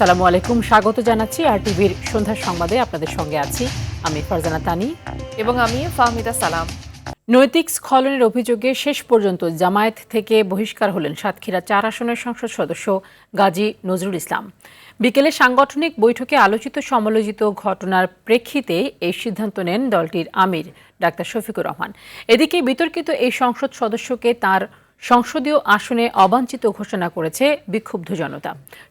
আসসালামু আলাইকুম, স্বাগত জানাচ্ছি আরটিভির সন্ধ্যার সংবাদে। আপনাদের সঙ্গে আছি আমি ফারজানা তানি এবং আমি ফাহমিদা সালাম। নৈতিক স্খলনের অভিযোগে শেষ পর্যন্ত জামায়াত থেকে বহিষ্কার হলেন সাতক্ষীরা 4 আসনের সংসদ সদস্য গাজী নজরুল ইসলাম। বিকেলে সাংগঠনিক বৈঠকে আলোচিত সমালোচিত ঘটনার প্রেক্ষিতে এই সিদ্ধান্ত নেন দলটির আমির ডাক্তার শফিকুর রহমান। এদিকে বিতর্কিত এই সংসদ সদস্যকে তার সংসদীয় আসনে অবাঞ্ছিত ঘোষণা করেছে বিক্ষুব্ধ জনতা।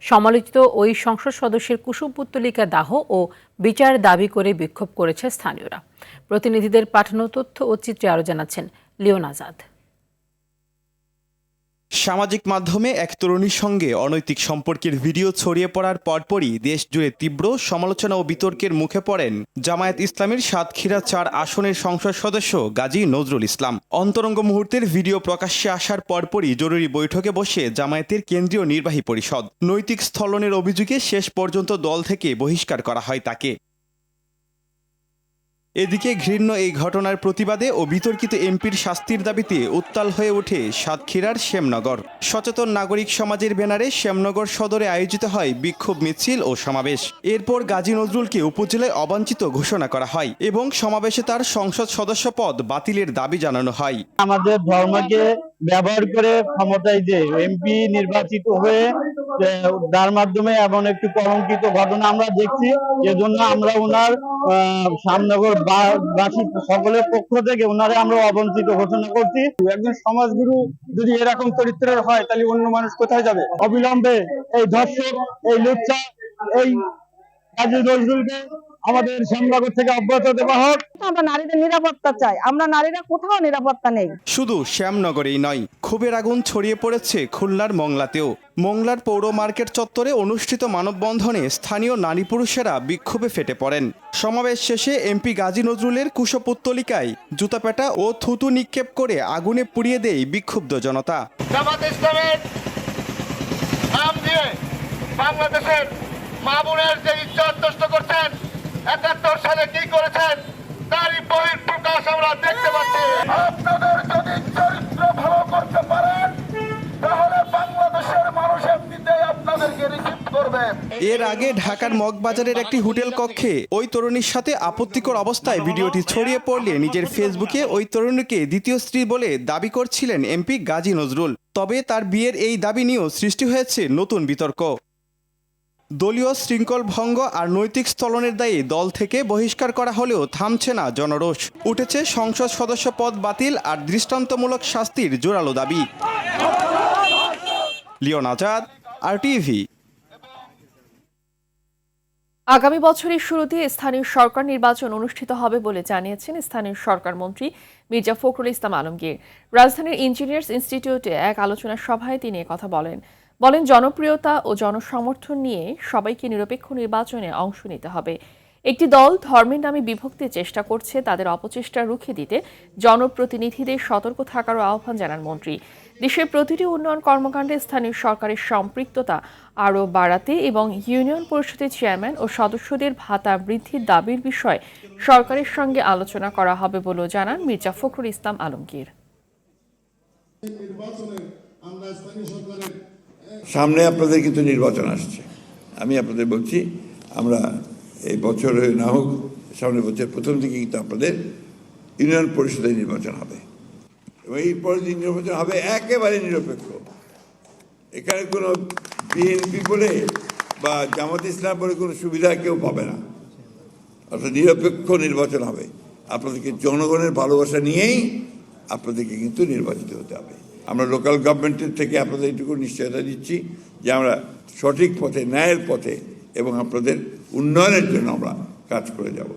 সমালোচিত ওই সংসদ সদস্যের কুসুমপুত্তলিকা দাহ ও বিচার দাবি করে বিক্ষোভ করেছে স্থানীয়রা। প্রতিনিধিদের পাঠানো তথ্য ও চিত্রে আরও জানাচ্ছেন লিওন আজাদ। সামাজিক মাধ্যমে এক তরুণীর সঙ্গে অনৈতিক সম্পর্কের ভিডিও ছড়িয়ে পড়ার পরপরই দেশ জুড়ে তীব্র সমালোচনা ও বিতর্কের মুখে পড়েন জামায়াত ইসলামের সাতক্ষীরা 4 আসনের সংসদ সদস্য গাজী নজরুল ইসলাম। অন্তরঙ্গ মুহূর্তের ভিডিও প্রকাশ্যে আসার পরপরই জরুরি বৈঠকে বসে জামায়াতের কেন্দ্রীয় নির্বাহী পরিষদ। নৈতিক স্থলনের অভিযোগে শেষ পর্যন্ত দল থেকে বহিষ্কার করা হয় তাকে। এদিকে ঘৃণ্য এই ঘটনার প্রতিবাদে ও বিতর্কিত এমপির শাস্তির দাবিতে উত্তাল হয়ে ওঠে সাতক্ষীরার শ্যামনগর। সচেতন নাগরিক সমাজের ব্যানারে শ্যামনগর সদরে আয়োজিত হয় বিক্ষোভ মিছিল ও সমাবেশ। এরপর গাজী নজরুলকে উপজেলায় অবাঞ্ছিত ঘোষণা করা হয় এবং সমাবেশে তার সংসদ সদস্য পদ বাতিলের দাবি জানানো হয়। আমাদের ধর্মকে ব্যবহার করে ক্ষমতায় যে এমপি নির্বাচিত হয়ে তার মাধ্যমে এমন একটি কলঙ্কিত ঘটনা আমরা দেখছি। এজন্য আমরা ওনার শ্যামনগর বাসী সকলের পক্ষ থেকে ওনারে আমরা অবঞ্চিত ঘোষণা করছি। একজন সমাজগুরু যদি এরকম চরিত্রের হয় তাহলে অন্য মানুষ কোথায় যাবে? অবিলম্বে এই ধর্ষক, এই লুচ্চা, এই গাজী নজরুলকে আমাদের শ্যামনগর থেকে অব্যাহত দেওয়া হোক। আমরা নারীদের নিরাপত্তা চাই, আমরা নারীরা কোথাও নিরাপত্তা নেই। শুধু শ্যামনগরেই নয়, ক্ষোভের আগুন ছড়িয়ে পড়েছে খুলনার মংলাতেও। মংলার পৌর মার্কেট চত্বরে অনুষ্ঠিত মানববন্ধনে স্থানীয় নারী পুরুষেরা বিক্ষোভে ফেটে পড়েন। সমাবেশ শেষে এমপি গাজী নজরুলের কুশপুত্তলিকায় জুতাপেটা ও থুতু নিক্ষেপ করে আগুনে পুড়িয়ে দেয় বিক্ষুব্ধ জনতা। জামাত ইসলামের নাম দিয়ে বাংলাদেশের মা বোনের যে ইজ্জত নষ্ট করছেন, 71 সালে কি করেছেন তারই বহিঃপ্রকাশ আমরা দেখতে পাচ্ছি। আপনাদের যদি চরিত্র ভালো করতে পারেন তাহলে বাংলাদেশের মানুষ এমনিতে আপনাদেরকে রিসিভ করবে। এর আগে ঢাকার মগবাজারের একটি হোটেল কক্ষে ওই তরুণীর সাথে আপত্তিকর অবস্থায় ভিডিওটি ছড়িয়ে পড়লে নিজের ফেসবুকে ওই তরুণীকে দ্বিতীয় স্ত্রী বলে দাবি করছিলেন এমপি গাজী নজরুল। তবে তার বিয়ের এই দাবি নিয়েও সৃষ্টি হয়েছে নতুন বিতর্ক। দলীয় শৃঙ্খল ভঙ্গ আর নৈতিক স্থলনের দায়ে দল থেকে বহিষ্কার করা হলেও থামছে না জনরোষ। উঠেছে সংসদ সদস্য পদ বাতিল আর দৃষ্টান্তমূলক শাস্তির জোরালো দাবি। Leon Azad, RTV. আগামী বছরের শুরুতে স্থানীয় সরকার নির্বাচন অনুষ্ঠিত হবে বলে জানিয়েছেন স্থানীয় সরকার মন্ত্রী মির্জা ফখরুল ইসলাম আলমগীর। রাজধানীর ইঞ্জিনিয়ার্স ইনস্টিটিউটে এক আলোচনা সভায় তিনি কথা বলেন জনপ্রিয়তা ও জনসমর্থন নিয়ে সবাইকে নিরপেক্ষ নির্বাচনে অংশ নিতে হবে। একটি দল ধর্মের নামে বিভক্তির চেষ্টা করছে, তাদের অপচেষ্টা রুখে দিতে জনপ্রতিনিধিদের সতর্ক থাকারও আহ্বান জানান মন্ত্রী। দেশের প্রতিটি উন্নয়ন কর্মকাণ্ডে স্থানীয় সরকারের সম্পৃক্ততা আরও বাড়াতে এবং ইউনিয়ন পরিষদের চেয়ারম্যান ও সদস্যদের ভাতা বৃদ্ধির দাবির বিষয়ে সরকারের সঙ্গে আলোচনা করা হবে বলেও জানান মির্জা ফখরুল ইসলাম আলমগীর। সামনে আপনাদের কিন্তু নির্বাচন আসছে। আমি আপনাদের বলছি, আমরা এই বছর না হোক সামনের বছর প্রথম দিকে কিন্তু আপনাদের ইউনিয়ন পরিষদের নির্বাচন হবে এবং এই পরের দিন নির্বাচন হবে একেবারে নিরপেক্ষ। এখানে কোনো বিএনপি বলে বা জামাত ইসলাম বলে কোনো সুবিধা কেউ পাবে না। অর্থাৎ নিরপেক্ষ নির্বাচন হবে। আপনাদেরকে জনগণের ভালোবাসা নিয়েই আপনাদেরকে কিন্তু নির্বাচিত হতে হবে। আমরা লোকাল গভর্নমেন্টের থেকে আপনাদের এইটুকু নিশ্চয়তা দিচ্ছি যে আমরা সঠিক পথে, ন্যায়ের পথে এবং আপনাদের উন্নয়নের জন্য আমরা কাজ করে যাব।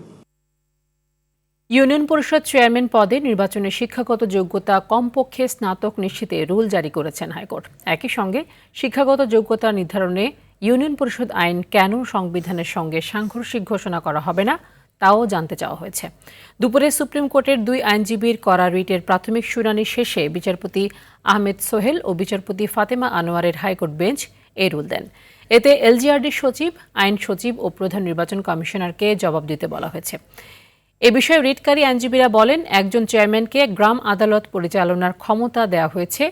ইউনিয়ন পরিষদ চেয়ারম্যান পদে নির্বাচনে শিক্ষাগত যোগ্যতা কমপক্ষে স্নাতক নিশ্চিতে রুল জারি করেছেন হাইকোর্ট। একই সঙ্গে শিক্ষাগত যোগ্যতা নির্ধারণে ইউনিয়ন পরিষদ আইন কেন সংবিধানের সঙ্গে সাংঘর্ষিক ঘোষণা করা হবে না তাও জানতে চাওয়া হয়েছে। দুপুরে সুপ্রিম কোর্টের 2 আইনজীবীর করা রিটের প্রাথমিক শুনানি শেষে বিচারপতি আহমেদ সোহেল ও বিচারপতি ফাতেমা আনোয়ারের হাইকোর্ট বেঞ্চ এই রুল দেন। এতে এলজিআরডি সচিব, আইন সচিব ও প্রধান নির্বাচন কমিশনারকে জবাব দিতে বলা হয়েছে। এ বিষয়ে রিটকারী আইনজীবীরা বলেন, একজন চেয়ারম্যানকে গ্রাম আদালত পরিচালনার ক্ষমতা দেওয়া হয়েছে,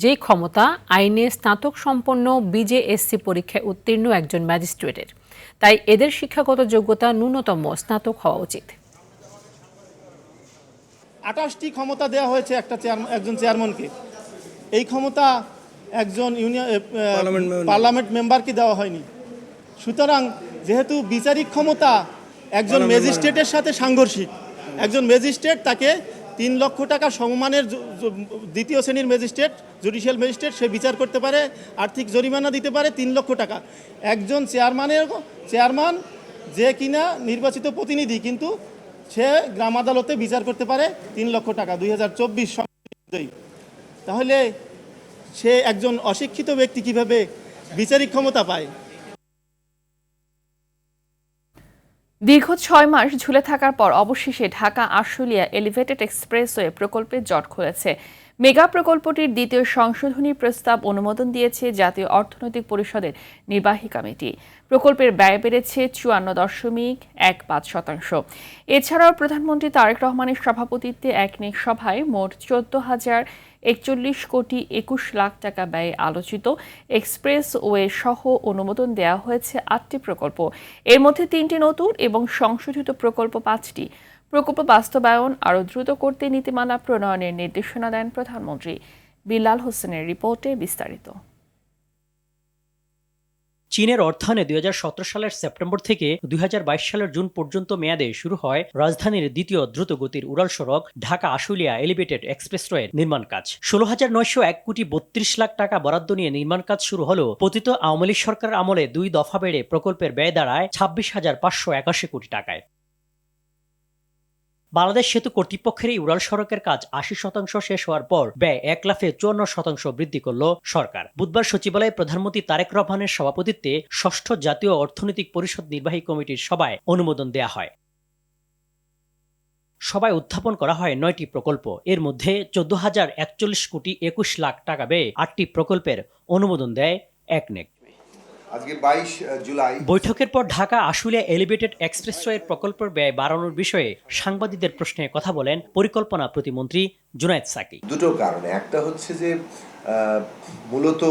যেই ক্ষমতা আইনে স্নাতক সম্পন্ন বিজেএসসি পরীক্ষায় উত্তীর্ণ একজন ম্যাজিস্ট্রেটের। তাই এদের শিক্ষাগত যোগ্যতা ন্যূনতম স্নাতক হওয়া উচিত। 28টি ক্ষমতা দেওয়া হয়েছে একজন চেয়ারম্যানকে। এই ক্ষমতা একজন পার্লামেন্ট মেম্বারকে দেওয়া হয়নি। সুতরাং যেহেতু বিচারিক ক্ষমতা একজন ম্যাজিস্ট্রেটের সাথে সাংঘর্ষিক, একজন ম্যাজিস্ট্রেট তাকে 3 লক্ষ টাকা সমমানের দ্বিতীয় শ্রেণীর ম্যাজিস্ট্রেট, জুডিশিয়াল ম্যাজিস্ট্রেট, সে বিচার করতে পারে, আর্থিক জরিমানা দিতে পারে 3 লক্ষ টাকা। একজন চেয়ারম্যান যে কিনা নির্বাচিত প্রতিনিধি, কিন্তু সে গ্রাম আদালতে বিচার করতে পারে 3 লক্ষ টাকা 2024 সংবিধান। তাহলে সে একজন অশিক্ষিত ব্যক্তি কিভাবে বিচারিক ক্ষমতা পায়? দীর্ঘ 6 মাস ঝুলে থাকার পর অবশেষে ঢাকা আশুলিয়া এলিভেটেড এক্সপ্রেসওয়ে প্রকল্পে জট খুলেছে। মেগা প্রকল্পটির দ্বিতীয় সংশোধনী প্রস্তাব অনুমোদন দিয়েছে জাতীয় অর্থনৈতিক পরিষদের নির্বাহী কমিটি। প্রকল্পের ব্যয় বেড়েছে 54.15%। এছাড়াও প্রধানমন্ত্রী তারেক রহমানের সভাপতিত্বে একনেক সভায় মোট 14,041 কোটি 21 লাখ টাকা ব্যয়ে আলোচিত এক্সপ্রেসওয়ে সহ অনুমোদন দেওয়া হয়েছে 8টি প্রকল্প। এর মধ্যে 3টি নতুন এবং সংশোধিত প্রকল্প 5টি। প্রকল্প বাস্তবায়ন আরও দ্রুত করতে নীতিমালা প্রণয়নের নির্দেশনা দেন প্রধানমন্ত্রী। বিল্লাল হোসেনের রিপোর্টে বিস্তারিত। চীনের অর্থায়নে 2017 সালের সেপ্টেম্বর থেকে 2022 সালের জুন পর্যন্ত মেয়াদে শুরু হয় রাজধানীর দ্বিতীয় দ্রুতগতির উড়াল সড়ক ঢাকা আশুলিয়া এলিভেটেড এক্সপ্রেসওয়ের নির্মাণ কাজ। 16,901 কোটি 32 লাখ টাকা বরাদ্দ নিয়ে নির্মাণ কাজ শুরু হলেও পতিত আওয়ামী লীগ সরকারের আমলে 2 দফা বেড়ে প্রকল্পের ব্যয় দাঁড়ায় 26,581 কোটি টাকায়। বাংলাদেশ সেতু কর্তৃপক্ষের এই উড়াল সড়কের কাজ 80% শেষ হওয়ার পর ব্যয় 1,54% বৃদ্ধি করল সরকার। বুধবার সচিবালয়ে প্রধানমন্ত্রী তারেক রহমানের সভাপতিত্বে 6ষ্ঠ জাতীয় অর্থনৈতিক পরিষদ নির্বাহী কমিটির সভায় অনুমোদন দেয়া হয়। সভায় উত্থাপন করা হয় 9টি প্রকল্প। এর মধ্যে 14,041 কোটি 21 লাখ টাকা ব্যয়ে 8টি প্রকল্পের অনুমোদন দেয় একনেক। আজকে 22 জুলাই বৈঠকের পর ঢাকা আশুলিয়া এলিভেটেড এক্সপ্রেসওয়ের প্রকল্পের ব্যয় বাড়ানোর বিষয়ে সাংবাদিকদের প্রশ্নে কথা বলেন পরিকল্পনা প্রতিমন্ত্রী জুনায়েদ সাকি। দুটো কারণে, একটা হচ্ছে যে মূলত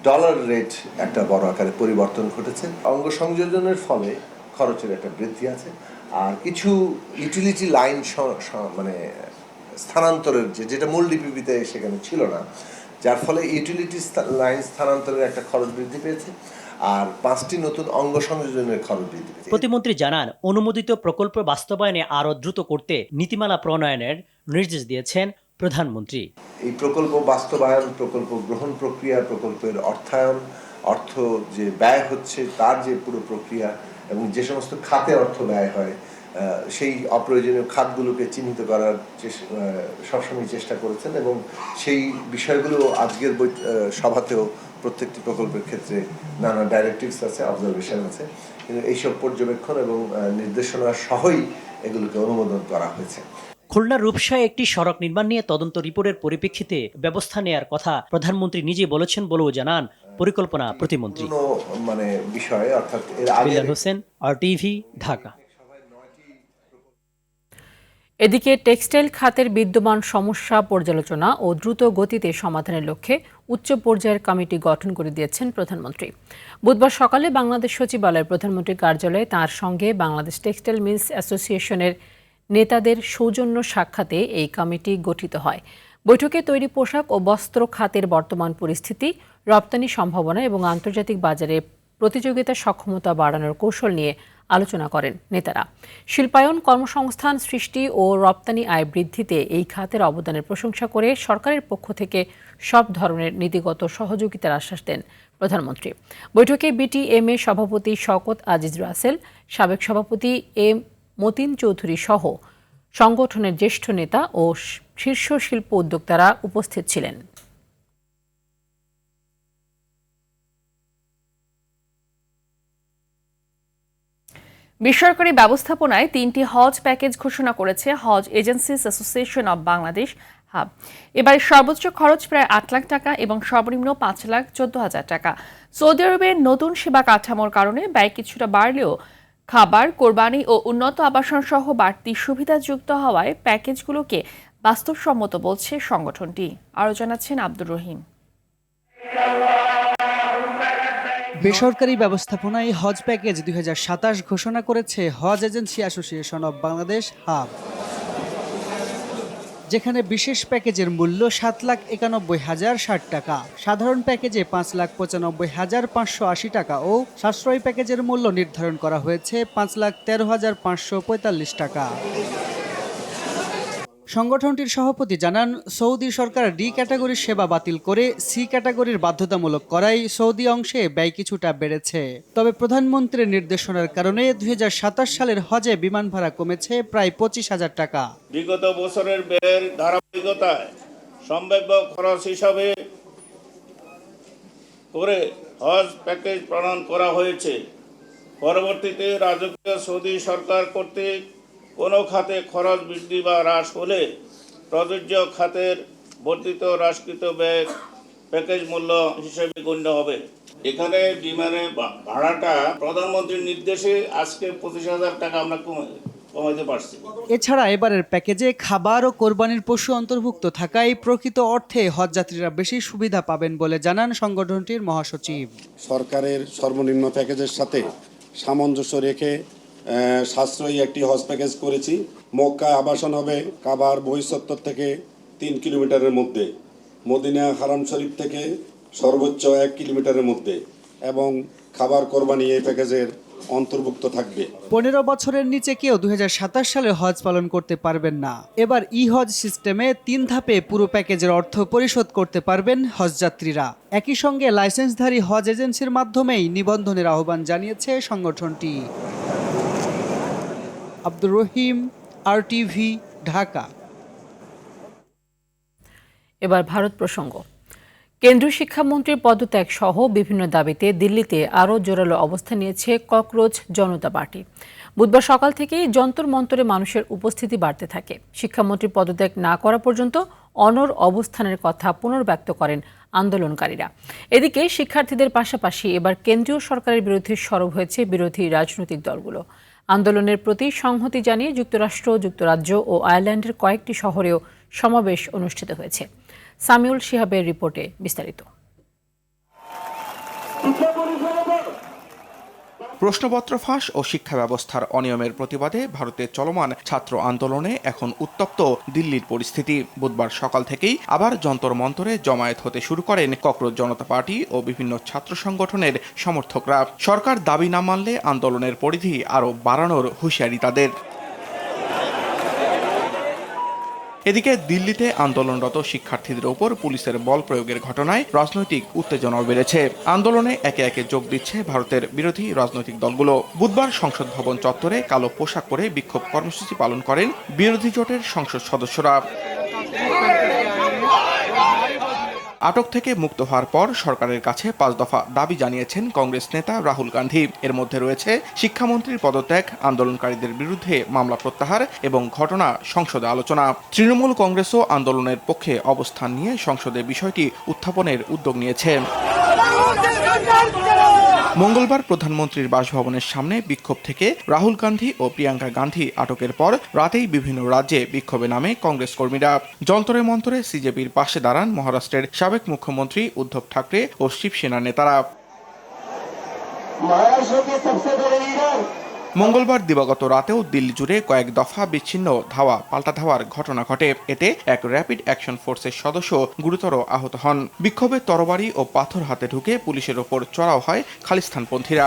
ডলার রেট একটা বড় আকারে পরিবর্তন ঘটেছে, অঙ্গ সংযোজনের ফলে খরচের একটা বৃদ্ধি আছে, আর কিছু ইউটিলিটি লাইন মানে স্থানান্তরের যেটা মূল ডিপিপিতে সেখানে ছিল না, যার ফলে ইউটিলিটি লাইন স্থানান্তরের একটা খরচ বৃদ্ধি পেয়েছে, আর 5টি নতুন অঙ্গ সংযোজনের খরচ বৃদ্ধি পেয়েছে। প্রতিমন্ত্রী জানান, অনুমোদিত প্রকল্প বাস্তবায়নে আরও দ্রুত করতে নীতিমালা প্রণয়নের নির্দেশ দিয়েছেন প্রধানমন্ত্রী। এই প্রকল্প বাস্তবায়ন, প্রকল্প গ্রহণ প্রক্রিয়া, প্রকল্পের অর্থায়ন, অর্থ যে ব্যয় হচ্ছে তার যে পুরো প্রক্রিয়া, এবং যে সমস্ত খাতে অর্থ ব্যয় হয় সেই অপ্রয়োজনীয় খাতগুলোকে চিহ্নিত করার সবসময় চেষ্টা করেছেন, এবং সেই বিষয়গুলো আজকের সভাতেও প্রত্যেকটি প্রকল্পের ক্ষেত্রে নানা ডাইরেক্টিভস আছে, অবজারভেশন আছে, কিন্তু এইসব পর্যবেক্ষণ এবং নির্দেশনা সহই এগুলোকে অনুমোদন করা হয়েছে। খুলনার রূপসায় একটি সড়ক নির্মাণ নিয়ে তদন্ত রিপোর্টের পরিপ্রেক্ষিতে ব্যবস্থা নেয়ার কথা প্রধানমন্ত্রী নিজে বলেছেন বলেও জানান পরিকল্পনা প্রতিমন্ত্রী। মানে বিষয় অর্থাৎ এর আগে। বিল্লাল হোসেন, RTV, ঢাকা। এদিকে টেক্সটাইল খাতের বিদ্যমান সমস্যা পর্যালোচনা ও দ্রুত গতিতে সমাধানের লক্ষ্যে উচ্চ পর্যায়ের কমিটি গঠন করে দিয়েছেন প্রধানমন্ত্রী। বুধবার সকালে বাংলাদেশ সচিবালয়ের প্রধানমন্ত্রীর কার্যালয়ে তাঁর সঙ্গে বাংলাদেশ টেক্সটাইল মিলস অ্যাসোসিয়েশনের নেতাদের সৌজন্য সাক্ষাতে এই কমিটি গঠিত হয়। বৈঠকে তৈরি পোশাক ও বস্ত্র খাতের বর্তমান পরিস্থিতি, রপ্তানি সম্ভাবনা এবং আন্তর্জাতিক বাজারে প্রতিযোগিতা সক্ষমতা বাড়ানোর কৌশল নিয়ে আলোচনা করেন নেতারা। শিল্পায়ন, কর্মসংস্থান সৃষ্টি ও রপ্তানি আয় বৃদ্ধিতে এই খাতের অবদানের প্রশংসা করে সরকারের পক্ষ থেকে সব ধরনের নীতিগত সহযোগিতার আশ্বাস দেন প্রধানমন্ত্রী। বৈঠকে বিটিএমএ সভাপতি শওকত আজিজ রাসেল, সাবেক সভাপতি এম মতিন চৌধুরী সহ সংগঠনের জ্যেষ্ঠ নেতা ও শীর্ষ শিল্প উদ্যোক্তারা উপস্থিত ছিলেন। বেসরকারি ব্যবস্থাপনায় 3টি হজ প্যাকেজ ঘোষণা করেছে হজ agencies association of Bangladesh HAAB. এবারে সর্বোচ্চ খরচ প্রায় 8 লাখ টাকা এবং সর্বনিম্ন 5,14,000 টাকা। সৌদি আরবের নতুন সেবা কাঠামোর কারণে ব্যয় কিছুটা বাড়লেও খাবার, কোরবানি ও উন্নত আবাসন সহ বাড়তি সুবিধা যুক্ত হওয়ায় প্যাকেজগুলোকে বাস্তবসম্মত বলছে সংগঠনটি। আরও জানাচ্ছেন আব্দুর রহিম। বেসরকারি ব্যবস্থাপনায় হজ প্যাকেজ 2027 ঘোষণা করেছে হজ agency association of Bangladesh HAAB, যেখানে বিশেষ প্যাকেজের মূল্য 7,91,060 টাকা, সাধারণ প্যাকেজে 5,95,580 টাকা ও সাশ্রয়ী প্যাকেজের মূল্য নির্ধারণ করা হয়েছে 5,13,545 টাকা। সংগঠনটির সভাপতি জানান, সৌদি সরকার ডি ক্যাটাগরির সেবা বাতিল করে সি ক্যাটাগরির বাধ্যতামূলক করায় সৌদি অংশে ব্যয় কিছুটা বেড়েছে। তবে প্রধানমন্ত্রীর নির্দেশনার কারণে 2027 সালের হজে বিমান ভাড়া কমেছে প্রায় 25,000 টাকা। বিগত বছরের ব্যয়ের ধারাবাহিকতায় সম্ভাব্য খরচ হিসাবে করে হজ প্যাকেজ প্রণয়ন করা হয়েছে। পরবর্তীতে রাজকীয় সৌদি সরকার কর্তৃক কোনো খাতে খরচ বৃদ্ধি বা হ্রাস হলে প্রযোজ্য খাতের বর্ধিত হ্রাসকৃত ব্যয় প্যাকেজ মূল্য হিসেবে গণ্য হবে। এখানে বিমানের ভাড়াটা প্রধানমন্ত্রীর নির্দেশে আজকে 25,000 টাকা আমরা কমাইতে পারছি। এছাড়া এবারের প্যাকেজে খাবার ও কোরবানির পশু অন্তর্ভুক্ত থাকায় প্রকৃত অর্থে হজযাত্রীরা বেশি সুবিধা পাবেন বলে জানান সংগঠনটির মহাসচিব। সরকারের সর্বনিম্ন প্যাকেজের সাথে সামঞ্জস্য রেখে সাশ্রয়ী একটি হজ প্যাকেজ করেছি। মক্কা আবাসন হবে কাবার বহিঃচত্বর থেকে 3 কিলোমিটারের মধ্যে, মদিনা হারাম শরীফ থেকে সর্বোচ্চ 1 কিলোমিটারের মধ্যে, এবং খাবার কোরবানি এই প্যাকেজের অন্তর্ভুক্ত থাকবে। 15 বছরের নিচে কেউ 2027 সালে হজ পালন করতে পারবেন না। এবার হজ সিস্টেমে 3 ধাপে পুরো প্যাকেজের অর্থ পরিশোধ করতে পারবেন হজযাত্রীরা। একই সঙ্গে লাইসেন্সধারী হজ এজেন্সির মাধ্যমেই নিবন্ধনের আহ্বান জানিয়েছে সংগঠনটি। আব্দুর রহিম, RTV, ঢাকা। এবার ভারত প্রসঙ্গ। কেন্দ্রীয় শিক্ষামন্ত্রীর পদত্যাগ সহ বিভিন্ন দাবিতে দিল্লিতে আরও জোরালো অবস্থান নিয়েছে ককরোচ জনতা পার্টি। বুধবার সকাল থেকেই যন্তর মন্তরে মানুষের উপস্থিতি বাড়তে থাকে। শিক্ষামন্ত্রী পদত্যাগ না করা পর্যন্ত অনড় অবস্থানের কথা পুনর্ব্যক্ত করেন আন্দোলনকারীরা। এদিকে শিক্ষার্থীদের পাশাপাশি এবার কেন্দ্রীয় সরকারের বিরুদ্ধে সরব হয়েছে বিরোধী রাজনৈতিক দলগুলো। আন্দোলনের প্রতি সংহতি জানিয়ে যুক্তরাষ্ট্র, যুক্তরাজ্য ও আয়ারল্যান্ডের কয়েকটি শহরেও সমাবেশ অনুষ্ঠিত হয়েছে। সামিউল শিহাবের রিপোর্টে বিস্তারিত। প্রশ্নপত্র ফাঁস ও শিক্ষা ব্যবস্থার অনিয়মের প্রতিবাদে ভারতে চলমান ছাত্র আন্দোলনে এখন উত্তপ্ত দিল্লির পরিস্থিতি। বুধবার সকাল থেকেই আবার যন্তর মন্তরে জমায়েত হতে শুরু করেন ককরোচ জনতা পার্টি ও বিভিন্ন ছাত্র সংগঠনের সমর্থকরা। সরকার দাবি না মানলে আন্দোলনের পরিধি আরও বাড়ানোর হুঁশিয়ারি তাদের। এদিকে দিল্লিতে আন্দোলনরত শিক্ষার্থীদের ওপর পুলিশের বল প্রয়োগের ঘটনায় রাজনৈতিক উত্তেজনাও বেড়েছে। আন্দোলনে একে একে যোগ দিচ্ছে ভারতের বিরোধী রাজনৈতিক দলগুলো। বুধবার সংসদ ভবন চত্বরে কালো পোশাক পরে বিক্ষোভ কর্মসূচি পালন করেন বিরোধী জোটের সংসদ সদস্যরা। আটক থেকে মুক্ত হওয়ার পর সরকারের কাছে 5 দফা দাবি জানিয়েছেন কংগ্রেস নেতা রাহুল গান্ধী। এর মধ্যে রয়েছে শিক্ষামন্ত্রীর পদত্যাগ, আন্দোলনকারীদের বিরুদ্ধে মামলা প্রত্যাহার এবং ঘটনা সংসদে আলোচনা। তৃণমূল কংগ্রেসও আন্দোলনের পক্ষে অবস্থান নিয়ে সংসদে বিষয়টি উত্থাপনের উদ্যোগ নিয়েছে। মঙ্গলবার প্রধানমন্ত্রীর বাসভবনের সামনে বিক্ষোভ থেকে রাহুল গান্ধী ও প্রিয়াঙ্কা গান্ধী আটকের পর রাতেই বিভিন্ন রাজ্যে বিক্ষোভে নামে কংগ্রেস কর্মীরা। যন্তরে মন্তরে সিজেপির পাশে দাঁড়ান মহারাষ্ট্রের সাবেক মুখ্যমন্ত্রী উদ্ধব ঠাকরে ও শিবসেনা নেতারা। মঙ্গলবার দিবাগত রাতেও দিল্লি জুড়ে কয়েক দফা বিচ্ছিন্ন ধাওয়া পাল্টা ধাওয়ার ঘটনা ঘটে। এতে এক র্যাপিড অ্যাকশন ফোর্সের সদস্য গুরুতর আহত হন। বিক্ষোভে তরবারি ও পাথর হাতে ঢুকে পুলিশের ওপর চড়াও হয় খালিস্তানপন্থীরা।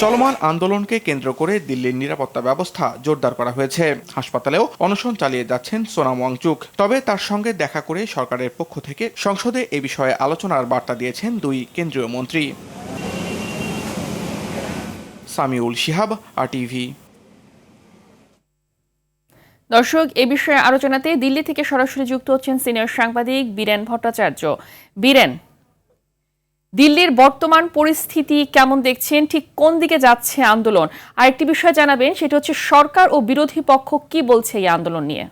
চলমান আন্দোলনকে কেন্দ্র করে দিল্লির নিরাপত্তা ব্যবস্থা জোরদার করা হয়েছে। হাসপাতালেও অনশন চালিয়ে যাচ্ছেন সোনাম ওয়াংচুক। তবে তার সঙ্গে দেখা করে সরকারের পক্ষ থেকে সংসদে এ বিষয়ে আলোচনার বার্তা দিয়েছেন 2 কেন্দ্রীয় মন্ত্রী। সামিউল শিহাব, RTV। দর্শক, এ বিষয়ে আলোচনাতে দিল্লি থেকে সরাসরি যুক্ত হচ্ছেন সিনিয়র সাংবাদিক বীরেন ভট্টাচার্য। বীরেন, দিল্লির বর্তমান পরিস্থিতি কেমন দেখছেন? ঠিক কোন দিকে যাচ্ছে আন্দোলন? আরেকটি বিষয় জানাবেন, সেটা হচ্ছে সরকার ও বিরোধী পক্ষ কি বলছে এই আন্দোলন নিয়ে।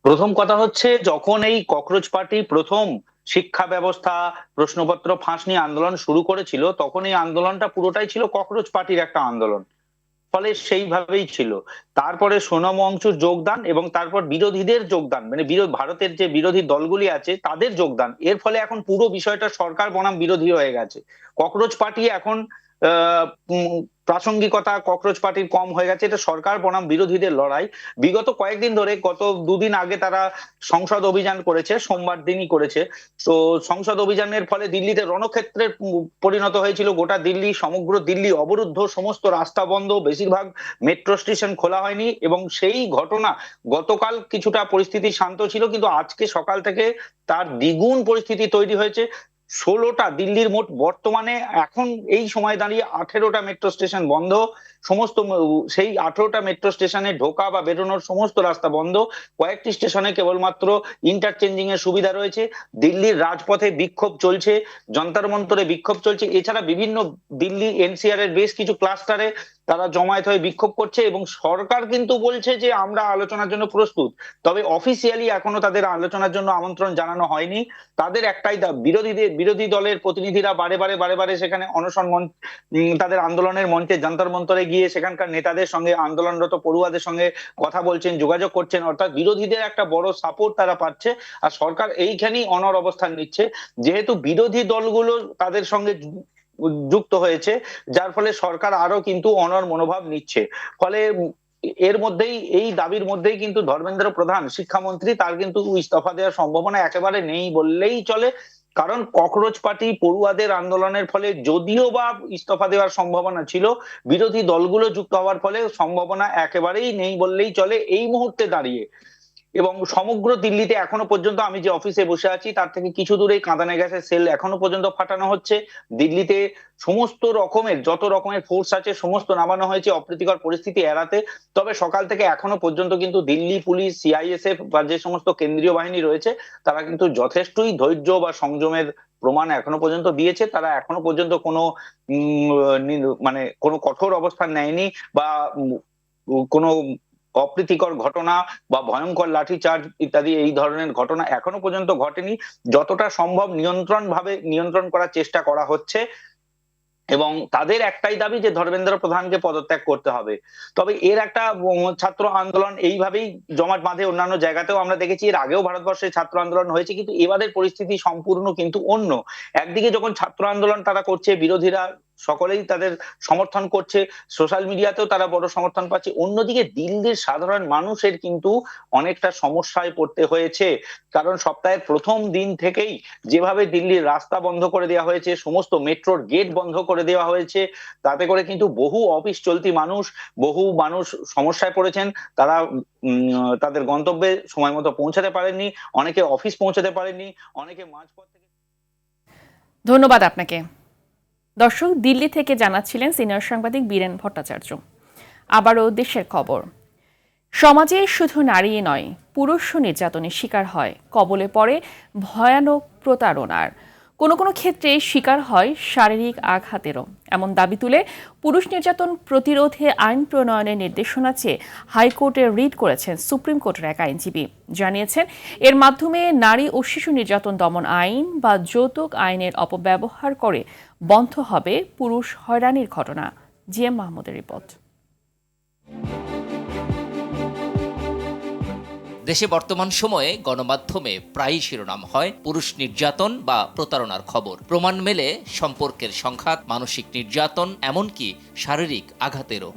প্রথম কথা হচ্ছে, যখন এই ককরোচ পার্টি প্রথম শিক্ষা ব্যবস্থা প্রশ্নপত্র ফাঁস নিয়ে আন্দোলন শুরু করেছিল, তখন এই আন্দোলনটা পুরোটাই ছিল ককরোচ পার্টির একটা আন্দোলন। ফলে সেইভাবেই ছিল। তারপরে সোনম ওয়াংচুর যোগদান এবং তারপর বিরোধীদের যোগদান, মানে ভারতের যে বিরোধী দলগুলি আছে তাদের যোগদান, এর ফলে এখন পুরো বিষয়টা সরকার বনাম বিরোধী হয়ে গেছে। ককরোচ পার্টি এখন প্রাসঙ্গিকতা ককরোচ পার্টির কম হয়ে গেছে, এটা সরকার বনাম বিরোধীদের লড়াই। বিগত কয়েকদিন ধরে, গত দুদিন আগে তারা সংসদ অভিযান করেছে, সোমবার দিনই করেছে। তো সংসদ অভিযানের ফলে দিল্লিতে রণক্ষেত্রে পরিণত হয়েছিল গোটা দিল্লি, সমগ্র দিল্লি অবরুদ্ধ, সমস্ত রাস্তা বন্ধ, বেশিরভাগ মেট্রো স্টেশন খোলা হয়নি। এবং সেই ঘটনা, গতকাল কিছুটা পরিস্থিতি শান্ত ছিল, কিন্তু আজকে সকাল থেকে তার দ্বিগুণ পরিস্থিতি তৈরি হয়েছে। 16টা দিল্লির মোট বর্তমানে এখন এই সময় দাঁড়িয়ে 18টা মেট্রো স্টেশন বন্ধ। সমস্ত সেই 18টা মেট্রো স্টেশনে ঢোকা বা বেরোনোর সমস্ত রাস্তা বন্ধ। কয়েকটি স্টেশনে কেবলমাত্র ইন্টারচেঞ্জিং এর সুবিধা রয়েছে। দিল্লির রাজপথে বিক্ষোভ চলছে, যন্তর মন্তরে বিক্ষোভ চলছে। এছাড়া বিভিন্ন দিল্লি এনসিআর এর বেশ কিছু ক্লাস্টারে তারা জমায়েত হয়ে বিক্ষোভ করছে এবং সরকার কিন্তু বলছে যে আমরা আলোচনার জন্য প্রস্তুত, তবে অফিসিয়ালি এখনো তাদের আলোচনার জন্য আমন্ত্রণ জানানো হয়নি। তাদের একটাই বিরোধী দলের প্রতিনিধিরা বারে বারে সেখানে অনশন তাদের আন্দোলনের মঞ্চে যন্তর মন্তরে গিয়ে সেখানকার নেতাদের সঙ্গে, আন্দোলনরত পড়ুয়াদের সঙ্গে কথা বলছেন, যোগাযোগ করছেন, অর্থাৎ বিরোধীদের একটা বড় সাপোর্ট তারা পাচ্ছে। আর সরকার এইখানেই অনড় অবস্থান নিচ্ছে, যেহেতু বিরোধী দলগুলো তাদের সঙ্গে যুক্ত হয়েছে, যার ফলে সরকার আরো কিন্তু অনড় মনোভাব নিচ্ছে। ফলে এর মধ্যেই, এই দাবির মধ্যেই কিন্তু ধর্মেন্দ্র প্রধান, শিক্ষামন্ত্রী, তার কিন্তু ইস্তফা দেওয়ার সম্ভাবনা একেবারে নেই বললেই চলে। কারণ ককরোচ পার্টি পড়ুয়াদের আন্দোলনের ফলে যদিও বা ইস্তফা দেওয়ার সম্ভাবনা ছিল, বিরোধী দলগুলো যুক্ত হওয়ার ফলে সম্ভাবনা একেবারেই নেই বললেই চলে এই মুহূর্তে দাঁড়িয়ে। এবং সমগ্র দিল্লিতে এখনো পর্যন্ত, আমি যে অফিসে বসে আছি তার থেকে কিছু দূরেই কাঁদানে গ্যাসের সেল এখনো পর্যন্ত ফাটানো হচ্ছে। দিল্লিতে সমস্ত রকমের, যত রকমের ফোর্স আছে সমস্ত নামানো হয়েছে অপ্রীতিকর পরিস্থিতি এড়াতে। তবে সকাল থেকে এখনো পর্যন্ত কিন্তু দিল্লি পুলিশ, সিআইএসএফ বা যে সমস্ত কেন্দ্রীয় বাহিনী রয়েছে তারা কিন্তু যথেষ্টই ধৈর্য বা সংযমের প্রমাণ এখনো পর্যন্ত দিয়েছে। তারা এখনো পর্যন্ত কোনো মানে কোনো কঠোর অবস্থান নেয়নি বা কোনো অপ্রীতিকর ঘটনা বা ভয়ঙ্কর লাঠিচার্জ ইত্যাদি এই ধরনের ঘটনা এখনো পর্যন্ত ঘটেনি। যতটা সম্ভব নিয়ন্ত্রণ করার চেষ্টা করা হচ্ছে এবং তাদের একটাই দাবি যে ধর্মেন্দ্র প্রধানকে পদত্যাগ করতে হবে। তবে এর একটা ছাত্র আন্দোলন এইভাবেই জমাট বাঁধে অন্যান্য জায়গাতেও আমরা দেখেছি। এর আগেও ভারতবর্ষে ছাত্র আন্দোলন হয়েছে, কিন্তু এবারের পরিস্থিতি সম্পূর্ণ কিন্তু অন্য। একদিকে যখন ছাত্র আন্দোলন তারা করছে, বিরোধীরা সকলেই তাদের সমর্থন করছে, সোশ্যাল মিডিয়াতেও তারা বড় সমর্থন পাচ্ছে, অন্যদিকে দিল্লির সাধারণ মানুষের কিন্তু অনেকটা সমস্যায় পড়তে হয়েছে। কারণ সপ্তাহের প্রথম দিন থেকেই যেভাবে দিল্লির রাস্তা বন্ধ করে দেওয়া হয়েছে, সমস্ত মেট্রোর গেট বন্ধ করে দেওয়া হয়েছে, তাতে করে কিন্তু বহু অফিস চলতি বহু মানুষ সমস্যায় পড়েছেন। তারা তাদের গন্তব্যে সময় মতো পৌঁছাতে পারেননি, অনেকে অফিস পৌঁছাতে পারেননি, অনেকে মাঝপথ থেকে। ধন্যবাদ আপনাকে। দর্শক, দিল্লি থেকে জানাচ্ছিলেন সিনিয়র সাংবাদিক বীরেন ভট্টাচার্য। আবারও দেশের খবর। সমাজে শুধু নারী নয়, পুরুষও নির্যাতনের শিকার হয়, কবলে পড়ে ভয়ানক প্রতারণার। কোনো কোনো ক্ষেত্রে শিকার হয় শারীরিক আঘাতেরও। এমন দাবি তুলে পুরুষ নির্যাতন প্রতিরোধে আইন প্রণয়নের নির্দেশনা চেয়ে হাইকোর্টে রিট করেছেন সুপ্রিম কোর্টের এক আইনজীবী। জানিয়েছেন এর মাধ্যমে নারী ও শিশু নির্যাতন দমন আইন বা যৌতুক আইনের অপব্যবহার করে বন্ধ হবে পুরুষ হয়রানির ঘটনা। জিএম মাহমুদের রিপোর্ট। দেশে বর্তমান সময়ে গণমাধ্যমে প্রায়ই শিরোনাম হয় পুরুষ নির্যাতন বা প্রতারণার খবর। প্রমাণ মেলে সম্পর্কের সংঘাত, মানসিক নির্যাতন, এমনকি শারীরিক আঘাতেরও।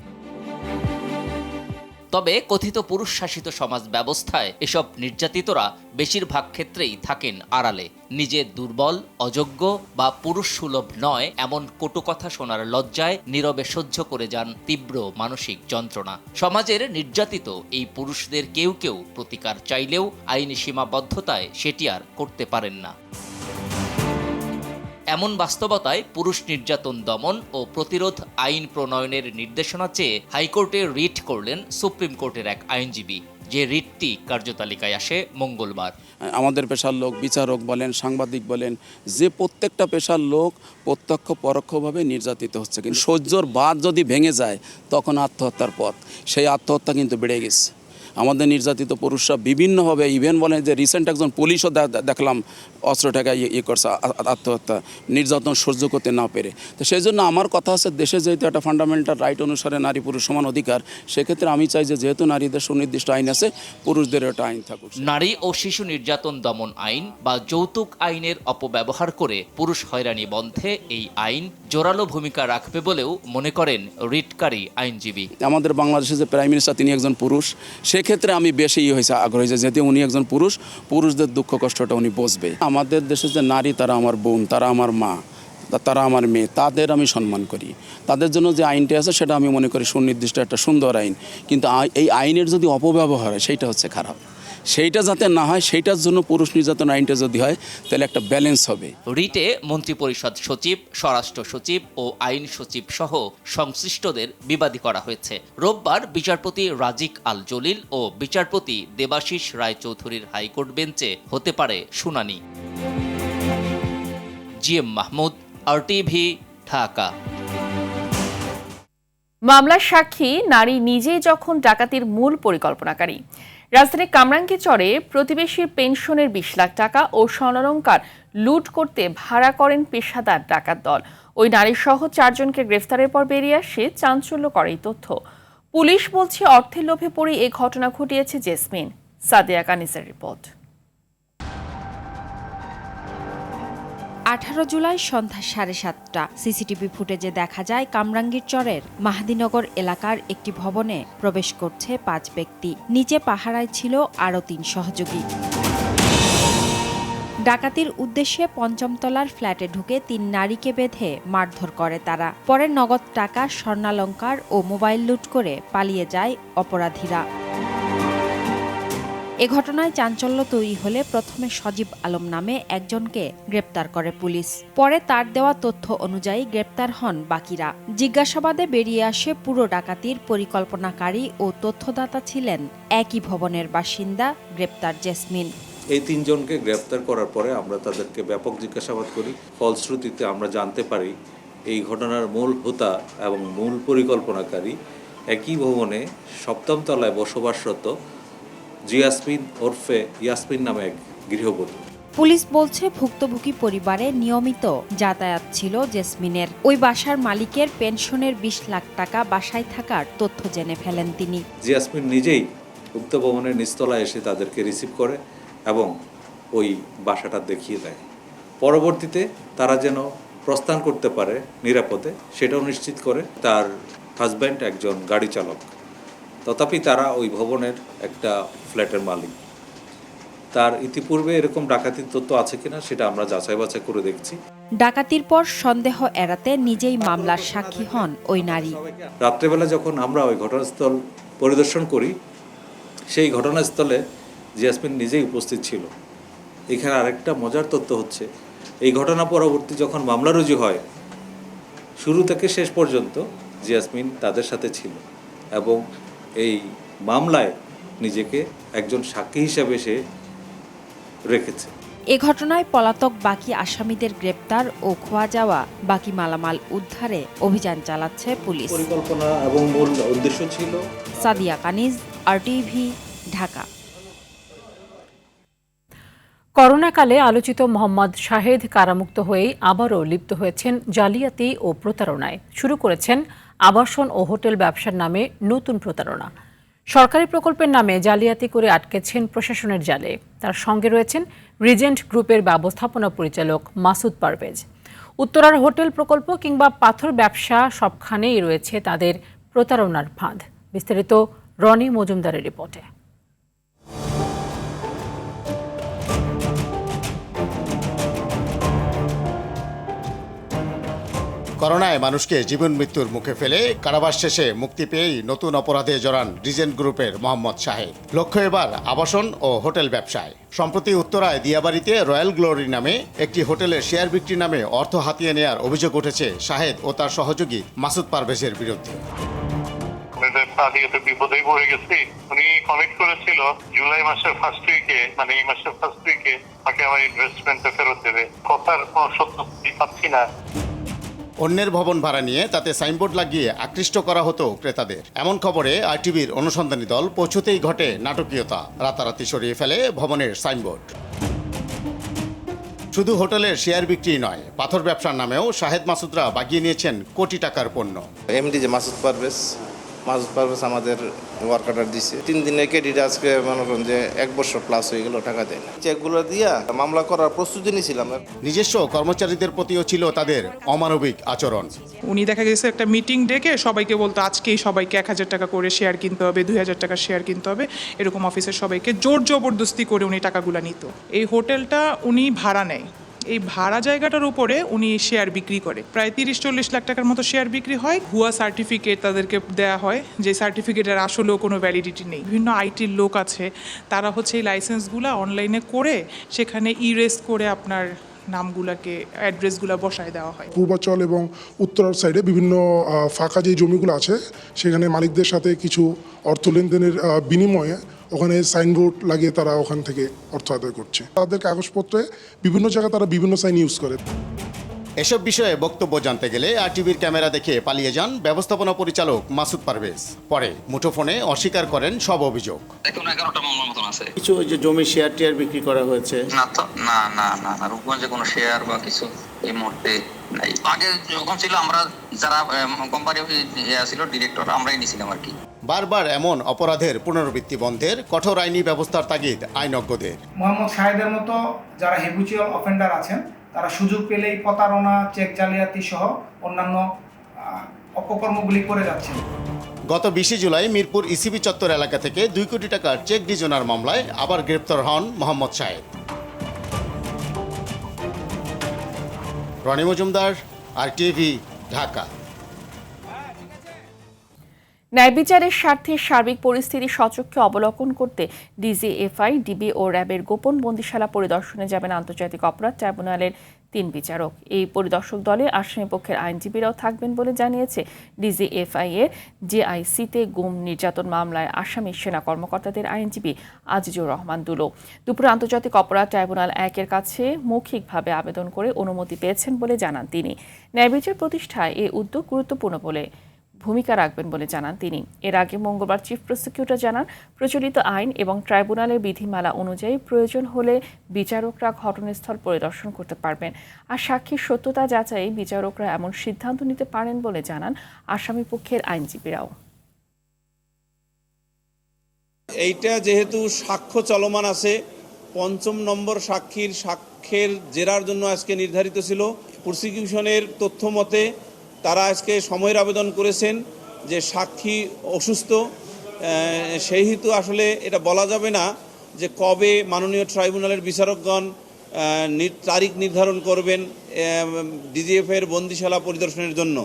তবে কথিত পুরুষ শাসিত সমাজ ব্যবস্থায় এসব নির্যাতিতরা বেশিরভাগ ক্ষেত্রেই থাকেন আড়ালে। নিজে দুর্বল, অযোগ্য বা পুরুষ সুলভ নয় এমন কটু কথা শোনার লজ্জায় নীরবে সহ্য করে যান তীব্র মানসিক যন্ত্রণা। সমাজের নির্যাতিত এই পুরুষদের কেউ কেউ প্রতিকার চাইলেও আইনি সীমাবদ্ধতায় সেটি আর করতে পারেন না। এমন বাস্তবতায় পুরুষ নির্যাতন দমন ও প্রতিরোধ আইন প্রণয়নের নির্দেশনা চেয়ে হাইকোর্টে রিট করলেন সুপ্রিম কোর্টের এক আইনজীবী। যে রিটটি কার্যতালিকায় আসে মঙ্গলবার। আমাদের পেশার লোক, বিচারক বলেন, সাংবাদিক বলেন, যে প্রত্যেকটা পেশার লোক প্রত্যক্ষ পরোক্ষভাবে নির্যাতিত হচ্ছে। কিন্তু সহ্যর বাঁধ যদি ভেঙে যায় তখন আত্মহত্যার পথ, সেই আত্মহত্যা কিন্তু বেড়ে গেছে। আমাদের নির্যাতিত পুরুষরা বিভিন্নভাবে ইভেন বলেন যে রিসেন্ট একজন পুলিশও দেখলাম অস্ত্র টাকা করছে আত্মহত্যা, নির্যাতন সহ্য করতে না পেরে। তো সেই জন্য আমার কথা আছে, দেশে যেহেতু একটা ফান্ডামেন্টাল রাইট অনুসারে নারী পুরুষ সমান অধিকার, সেক্ষেত্রে আমি চাই যে যেহেতু নারীদের সুনির্দিষ্ট আইন আছে, পুরুষদের একটা আইন থাকুক। নারী ও শিশু নির্যাতন দমন আইন বা যৌতুক আইনের অপব্যবহার করে পুরুষ হয়রানি বন্ধে এই আইন জোরালো ভূমিকা রাখবে বলেও মনে করেন রিটকারী আইনজীবী। আমাদের বাংলাদেশের যে প্রাইম মিনিস্টার তিনি একজন পুরুষ, সেক্ষেত্রে আমি বেশি হয়েছে আগ্রহী যে যেহেতু উনি একজন পুরুষ, পুরুষদের দুঃখ কষ্টটা উনি বুঝবে। আমাদের দেশের যে নারী, তারা আমার বোন, তারা আমার মা, তারা আমার মেয়ে, তাদের আমি সম্মান করি। তাদের জন্য যে আইনটা আছে সেটা আমি মনে করি সুনির্দিষ্ট একটা সুন্দর আইন, কিন্তু এই আইনের যদি অপব্যবহার হয় সেইটা হচ্ছে খারাপ। সেইটা যাতে না হয়, সেইটার জন্য পুরুষ নির্যাতন আইনটা যদি হয় তাহলে একটা ব্যালেন্স হবে। রিটে মন্ত্রিপরিষদ সচিব, স্বরাষ্ট্র সচিব ও আইন সচিব সহ সংশ্লিষ্টদের বিবাদী করা হয়েছে। রোববার বিচারপতি রাজিক আল জলিল ও বিচারপতি দেবাশিস রায়চৌধুরীর হাইকোর্ট বেঞ্চে হতে পারে শুনানি। GM Mahmud, RTV, Dhaka. মামলার সাক্ষী নারী নিজেই যখন ডাকাতির মূল পরিকল্পনাকারী। রাজধানীর কামরাঙ্গীরচরে প্রতিবেশীর পেনশনের 20 লাখ টাকা ও স্বর্ণালংকার লুট করতে ভাড়া করেন পেশাদার ডাকাত দল। ওই নারীসহ 4 জনকে গ্রেফতারের পর বেরিয়ে আসে চাঞ্চল্যকর এই তথ্য। পুলিশ বলছে অর্থের লোভে পড়ে এই ঘটনা ঘটিয়েছে জেসমিন। সাদিয়া কানিসের রিপোর্ট। 18 জুলাই সন্ধ্যা 7:30 সিসিটিভি ফুটেজে দেখা যায় কামরাঙ্গীরচরের মাহাদিনগর এলাকার একটি ভবনে প্রবেশ করছে 5 ব্যক্তি। নিচে পাহারায় ছিল আরও 3 সহযোগী। ডাকাতির উদ্দেশ্যে 5ম তলার ফ্ল্যাটে ঢুকে 3 নারীকে বেঁধে মারধর করে তারা। পরে নগদ টাকা, স্বর্ণালংকার ও মোবাইল লুট করে পালিয়ে যায় অপরাধীরা। এ ঘটনায় চাঞ্চল্য তৈরি হলে প্রথমে সজীব আলম নামে একজনকে গ্রেপ্তার করে পুলিশ। পরে তার দেওয়া তথ্য অনুযায়ী গ্রেপ্তার হন বাকিরা। জিজ্ঞাসাবাদে বেরিয়ে আসে পুরো ডাকাতির পরিকল্পনাকারী ও তথ্যদাতা ছিলেন একই ভবনের বাসিন্দা গ্রেপ্তার জেসমিন। এই 3 জনকে গ্রেপ্তার করার পরে আমরা তাদেরকে ব্যাপক জিজ্ঞাসাবাদ করি। ফলশ্রুতিতে আমরা জানতে পারি এই ঘটনার মূল হোতা এবং মূল পরিকল্পনাকারী একই ভবনে 7ম তলায় বসবাসরত জিয়াসমিন ওরফে ইয়াসমিন নামে এক গৃহবধূ। পুলিশ বলছে ভুক্তভোগী পরিবারে নিয়মিত যাতায়াত ছিল জেসমিনের। ওই বাসার মালিকের পেনশনের 20 লাখ টাকা বাসায় থাকার তথ্য জেনে ফেলেন তিনি। জিয়াসমিন নিজেই উক্ত ভবনের নিচতলায় এসে তাদেরকে রিসিভ করে এবং ওই বাসাটা দেখিয়ে দেয়। পরবর্তীতে তারা যেন প্রস্থান করতে পারে নিরাপদে সেটাও নিশ্চিত করে তার হাজব্যান্ড একজন গাড়ি চালক। তথাপি তারা ওই ভবনের একটা ফ্ল্যাটের মালিক। তার ইতিপূর্বে এরকম ডাকাতির তথ্য আছে কিনা সেটা আমরা যাচাই বাছাই করে দেখছি। ডাকাতির পর সন্দেহ এড়াতে নিজেই মামলার সাক্ষী হন ওই নারী। রাত্রেবেলা যখন আমরা ওই ঘটনাস্থল পরিদর্শন করি, সেই ঘটনাস্থলে জিয়াসমিন নিজেই উপস্থিত ছিল। এখানে আরেকটা মজার তথ্য হচ্ছে, এই ঘটনা পরবর্তী যখন মামলা রুজু হয়, শুরু থেকে শেষ পর্যন্ত জিয়াসমিন তাদের সাথে ছিল এবং এই মামলায় নিজেকে একজন সাক্ষী হিসেবে সে রেখেছে। এ ঘটনায় পলাতক বাকি আসামিদের গ্রেপ্তার ও খোয়া যাওয়া বাকি মালামাল উদ্ধারে অভিযান চালাচ্ছে পুলিশ। পরিকল্পনা এবং মূল উদ্দেশ্য ছিল। সাদিয়া কানিজ, RTV, ঢাকা। করোনাকালে আলোচিত মোহাম্মদ শাহেদ কারামুক্ত হয়েই আবারও লিপ্ত হয়েছেন জালিয়াতি ও প্রতারণায়। শুরু করেছেন আবাসন ও হোটেল ব্যবসার নামে নতুন প্রতারণা। সরকারি প্রকল্পের নামে জালিয়াতি করে আটকেছেন প্রশাসনের জালে। তার সঙ্গে রয়েছেন রিজেন্ট গ্রুপের ব্যবস্থাপনা পরিচালক মাসুদ পারভেজ। উত্তরার হোটেল প্রকল্প কিংবা পাথর ব্যবসা সবখানেই রয়েছে তাদের প্রতারণার ফাঁদ। বিস্তারিত রনি মজুমদারের রিপোর্টে। করোনায় মানুষকে জীবন মৃত্যুর মুখে ফেলে কারাবাস শেষে মুক্তি পেয়েই নতুন অপরাধে জড়ান রিজেন্ট গ্রুপের মোহাম্মদ শাহেদ। লক্ষ্য এবার আবাসন ও হোটেল ব্যবসায়। সম্প্রতি উত্তরায় দিয়াবাড়িতে রয়্যাল গ্লোরি নামে একটি হোটেলের শেয়ার বিক্রি নামে অর্থ হাতিয়ে নেয়ার অভিযোগ উঠেছে শাহেদ ও তার সহযোগী মাসুদ পারভেজের বিরুদ্ধে। বিপদেই পড়ে গেছি। উনি কমিট করেছিল জুলাই মাসের ফার্স্ট উইকে, মানে এই মাসের ফার্স্ট উইকে তাকে আমার ইনভেস্টমেন্টটা ফেরত দেবে। কথার কোনো সত্যি পাচ্ছি না। অন্যের ভবন ভাড়া নিয়ে তাতে সাইনবোর্ড লাগিয়ে আকৃষ্ট করা হতো ক্রেতাদের। এমন খবরে আরটিভির অনুসন্ধানী দল পৌঁছতেই ঘটে নাটকীয়তা, রাতারাতি সরিয়ে ফেলে ভবনের সাইনবোর্ড। শুধু হোটেলের শেয়ার বিক্রি নয়, পাথর ব্যবসার নামেও শাহেদ মাসুদরা বাগিয়ে নিয়েছেন কোটি টাকার পণ্য। এমডি যে মাসুদ পারভেজ আমাদের ওয়ার্ক অর্ডার দিছে 3 দিনের ক্রেডিট, আজকে মনে করেন যে 1 বছর প্লাস হয়ে গেল, টাকা দেয় না। চেকগুলো দিয়া মামলা করার প্রস্তুতি নিয়েছিলাম। নিজস্ব কর্মচারীদের প্রতিও ছিল তাদের অমানবিক আচরণ। উনি দেখা গেছে একটা মিটিং ডেকে সবাইকে বলতো আজকেই সবাইকে 1000 টাকা করে শেয়ার কিনতে হবে, 2000 টাকা শেয়ার কিনতে হবে, এরকম অফিসের সবাইকে জোর জবরদস্তি করে উনি টাকাগুলো নিত। এই হোটেলটা উনি ভাড়া নেয়, এই ভাড়া জায়গাটার উপরে উনি শেয়ার বিক্রি করে, প্রায় 30-40 লাখ টাকার মতো শেয়ার বিক্রি হয়। ভুয়া সার্টিফিকেট তাদেরকে দেয়া হয়, যে সার্টিফিকেটের আসলেও কোনো ভ্যালিডিটি নেই। বিভিন্ন আইটির লোক আছে, তারা হচ্ছে এই লাইসেন্সগুলো অনলাইনে করে সেখানে ইরেজ করে আপনার নামগুলোকে অ্যাড্রেসগুলো বসায় দেওয়া হয়। পূর্বাচল এবং উত্তরার সাইডে বিভিন্ন ফাঁকা যে জমিগুলো আছে সেখানে মালিকদের সাথে কিছু অর্থ লেনদেনের বিনিময়ে ওখানে সাইনবোর্ড লাগিয়ে তারা ওখান থেকে অর্থ আদায় করছে। তাদের কাগজপত্রে বিভিন্ন জায়গায় তারা বিভিন্ন সাইন ইউজ করে। এসব বিষয়ে বক্তব্য জানতে গেলে আরটিভির ক্যামেরা দেখে পালিয়ে যান ব্যবস্থাপনা পরিচালক মাসুদ পারভেজ। পরে মুঠোফোনে অস্বীকার করেন সব অভিযোগ। এখন 11টা মামলার মতন আছে। কিছু ওই যে জমি শেয়ার টিয়ার বিক্রি করা হয়েছে? না তো, না না না না, রূপগঞ্জে কোনো শেয়ার বা কিছু এই মুহূর্তে নাই। আগে যখন ছিল আমরা যারা কোম্পানি ছিল ডিরেক্টর আমরাই নিয়েছিলাম আর কি। বারবার এমন অপরাধের পুনরাবৃত্তি বন্ধের কঠোর আইনি ব্যবস্থার তাগিদ আইনজ্ঞদের। মোহাম্মদ শাহেদের মতো যারা হ্যাবিচুয়াল অফেন্ডার আছেন তারা সুযোগ পেলেই প্রতারণা, চেক জালিয়াতি সহ অন্যান্য অপকর্মগুলি করে যাচ্ছেন। গত 20 জুলাই মিরপুর ইসিবি চত্বর এলাকা থেকে 2 কোটি টাকার চেক ডিজোনার মামলায় আবার গ্রেপ্তার হন মোহাম্মদ শাহেদ। রনি মজুমদার, আরটিভি, ঢাকা। ন্যায় বিচারের স্বার্থে সার্বিক পরিস্থিতি সচক্ষে অবলোকন করতে ডিজিএফআই, ডিবি ও র্যাবের গোপন বন্দিশালা পরিদর্শনে যাবেন আন্তর্জাতিক অপরাধ ট্রাইব্যুনালের 3 বিচারক। এই পরিদর্শক দলে আসামি পক্ষের আইনজীবীরাও থাকবেন বলে জানিয়েছে ডিজিএফআই এর জেআইসিতে গুম নির্যাতন মামলায় আসামি সেনা কর্মকর্তাদের আইনজীবী আজিজুর রহমান দুলো। দুপুরে আন্তর্জাতিক অপরাধ ট্রাইব্যুনাল 1-এর কাছে মৌখিকভাবে আবেদন করে অনুমতি পেয়েছেন বলে জানান তিনি। ন্যায় বিচার প্রতিষ্ঠায় এই উদ্যোগ গুরুত্বপূর্ণ বলে ভূমিকা রাখবেন বলে জানান তিনি। এর আগে মঙ্গলবার চিফ প্রসিকিউটর জানান, প্রচলিত আইন এবং ট্রাইব্যুনালের বিধিমালা অনুযায়ী প্রয়োজন হলে বিচারকরা ঘটনাস্থল পরিদর্শন করতে পারবেন। আর সাক্ষীর সত্যতা যাচাই বিচারকরা এমন সিদ্ধান্ত নিতে পারেন বলে জানান আসামি পক্ষের আইনজীবীরাও। এইটা যেহেতু সাক্ষ্য চলমান আছে, 5ম নম্বর সাক্ষ্যের জেরার জন্য আজকে নির্ধারিত ছিল। প্রসিকিউশনের তথ্য মতে তারা আজকে সময়ের আবেদন করেছেন যে সাক্ষী অসুস্থ, সেই হেতু আসলে এটা বলা যাবে না যে কবে মাননীয় ট্রাইব্যুনালের বিচারকগণ তারিখ নির্ধারণ করবেন ডিজিএফের বন্দিশালা পরিদর্শনের জন্য।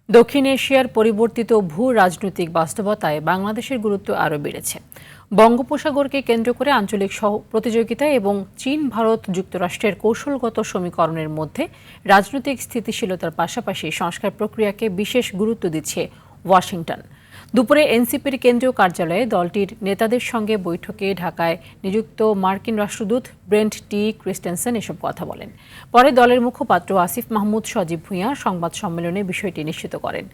দক্ষিণ এশিয়ার পরিবর্তিত ভূ রাজনৈতিক বাস্তবতায় বাংলাদেশের গুরুত্ব আরও বেড়েছে। বঙ্গোপসাগরকে কেন্দ্র করে আঞ্চলিক প্রতিযোগিতা এবং চীন, ভারত, যুক্তরাষ্ট্রের কৌশলগত সমীকরণের মধ্যে রাজনৈতিক স্থিতিশীলতার পাশাপাশি সংস্কার প্রক্রিয়াকে বিশেষ গুরুত্ব দিচ্ছে ওয়াশিংটন। দুপুরে এনসিপির কেন্দ্রীয় কার্যালয়ে দলটির নেতাদের সঙ্গে বৈঠকে ঢাকায় নিযুক্ত মার্কিন রাষ্ট্রদূত ব্রেন্ট টি. ক্রিস্টেনসেন এসব কথা বলেন। পরে দলের মুখপাত্র আসিফ মাহমুদ সজীব ভূঁইয়া সংবাদ সম্মেলনে বিষয়টি নিশ্চিত করেন।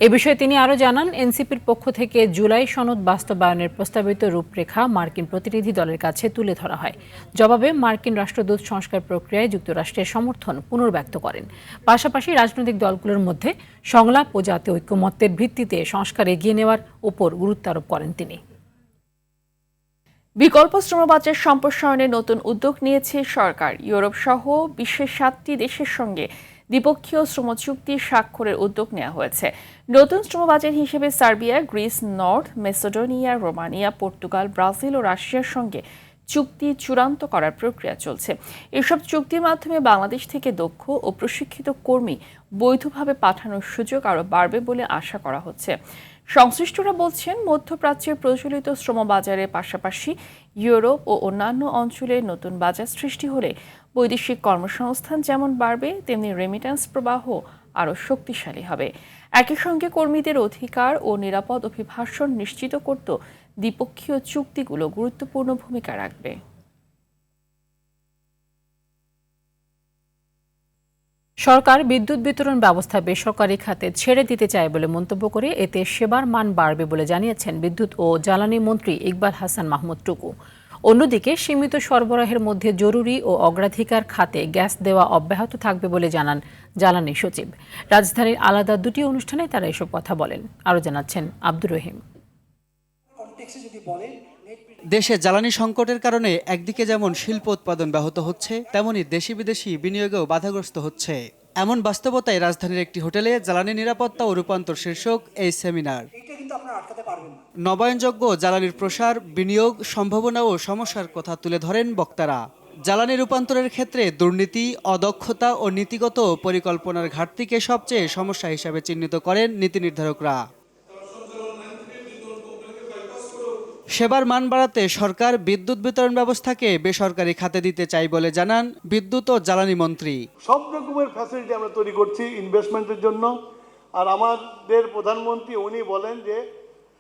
এ বিষয়ে তিনি আরও জানান, এনসিপির পক্ষ থেকে জুলাই সনদ বাস্তবায়নের প্রস্তাবিত রূপরেখা মার্কিন প্রতিনিধি দলের কাছে তুলে ধরা হয়। জবাবে মার্কিন রাষ্ট্রদূত সংস্কার প্রক্রিয়ায় যুক্তরাষ্ট্রের সমর্থন পুনর্ব্যক্ত করেন। পাশাপাশি রাজনৈতিক দলগুলোর মধ্যে সংলাপ ও জাতীয় ঐক্যমত্যের ভিত্তিতে সংস্কার এগিয়ে নেওয়ার উপর গুরুত্ব আরোপ করেন তিনি। বিকল্প শ্রমবাজার সম্প্রসারণের নতুন উদ্যোগ নিয়েছে সরকার। ইউরোপ সহ বিশ্বের 7টি দেশের সঙ্গে দ্বিপক্ষীয় শ্রম চুক্তি স্বাক্ষরের উদ্যোগ নেওয়া হয়েছে। নতুন শ্রমবাজার হিসেবে Serbia, Greece, North Macedonia, Romania, Portugal, Brazil ও রাশিয়ার সঙ্গে চুক্তি চূড়ান্ত করার প্রক্রিয়া চলছে। এসব চুক্তির মাধ্যমে বাংলাদেশ থেকে দক্ষ ও প্রশিক্ষিত কর্মী বৈধভাবে পাঠানোর সুযোগ আরও বাড়বে বলে আশা করা হচ্ছে। সংশ্লিষ্টরা বলছেন, মধ্যপ্রাচ্যের প্রচলিত শ্রমবাজারের পাশাপাশি ইউরোপ ও অন্যান্য অঞ্চলে নতুন বাজার সৃষ্টি হলে বৈদেশিক কর্মসংস্থান যেমন বাড়বে, তেমনি রেমিট্যান্স প্রবাহ আরও শক্তিশালী হবে। একই সঙ্গে কর্মীদের অধিকার ও নিরাপদ অভিবাসন নিশ্চিত করতে দ্বিপক্ষীয় চুক্তিগুলো গুরুত্বপূর্ণ ভূমিকা রাখবে। সরকার বিদ্যুৎ বিতরণ ব্যবস্থা বেসরকারি খাতে ছেড়ে দিতে চায় বলে মন্তব্য করে এতে সেবার মান বাড়বে বলে জানিয়েছেন বিদ্যুৎ ও জ্বালানি মন্ত্রী ইকবাল হাসান মাহমুদ টুকু। অন্যদিকে সীমিত সরবরাহের মধ্যে জরুরি ও অগ্রাধিকার খাতে গ্যাস দেওয়া অব্যাহত থাকবে বলে জানান জ্বালানি সচিব। রাজধানীর আলাদা দুটি অনুষ্ঠানে তারা এসব কথা বলেন। আরও জানাচ্ছেন আব্দুর রহিম। দেশে জ্বালানি সংকটের কারণে একদিকে যেমন শিল্প উৎপাদন ব্যাহত হচ্ছে, তেমনি দেশি বিদেশি বিনিয়োগেও বাধাগ্রস্ত হচ্ছে। এমন বাস্তবতায় রাজধানীর একটি হোটেলে জ্বালানি নিরাপত্তা ও রূপান্তর শীর্ষক এই সেমিনার। নবায়নযোগ্য জ্বালানির প্রসার, বিনিয়োগ, সম্ভাবনা ও সমস্যার কথা তুলে ধরেন বক্তারা। জ্বালানি রূপান্তরের ক্ষেত্রে দুর্নীতি, অদক্ষতা ও নীতিগত পরিকল্পনার ঘাটতিকে সবচেয়ে সমস্যা হিসাবে চিহ্নিত করেন নীতি নির্ধারকরা। সেবার মান বাড়াতে সরকার বিদ্যুৎ বিতরণ ব্যবস্থাকে বেসরকারি খাতে দিতে চাই বলে জানান বিদ্যুৎ ও জ্বালানি মন্ত্রী। সব রকমের ফ্যাসিলিটি আমরা তৈরি করছি ইনভেস্টমেন্টের জন্য। আর আমাদের প্রধানমন্ত্রী উনি বলেন যে